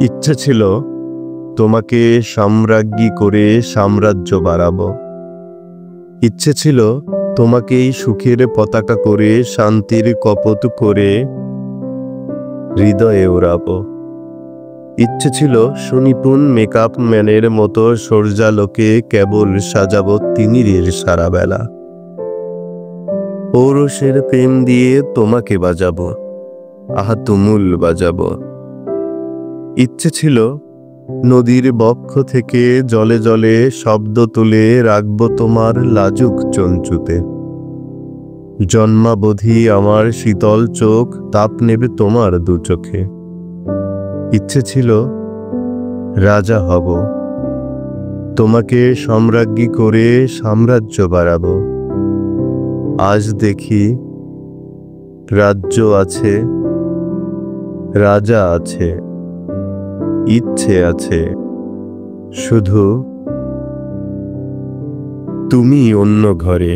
ইচ্ছে ছিল তোমাকে সাম্রাজ্ঞী করে সাম্রাজ্য বাড়াবো। ইচ্ছে ছিল তোমাকেই সুখের পতাকা করে শান্তির কপোত করে হৃদয়ে ওড়াবো। ইচ্ছে ছিল সুনিপুণ মেকআপ ম্যানের মতো সূর্যালোকে কেবল সাজাবো তিমিরের সারা বেলা। পৌরুষের প্রেম দিয়ে তোমাকে বাজাবো, আহা তুমুল বাজাবো। ইচ্ছে ছিল নদীর বক্ষ থেকে জলে জলে শব্দ তুলে রাখবো তোমার লাজুক চঞ্চুতে। জন্মাবধি আমার শীতল চোখ তাপ নেবে তোমার দু চোখে। ইচ্ছে ছিল রাজা হব, তোমাকে সম্রাজ্ঞী করে সাম্রাজ্য বাড়াবো। আজ দেখি রাজ্য আছে, রাজা আছে, ইচ্ছে আছে, শুধু তুমি অন্য ঘরে।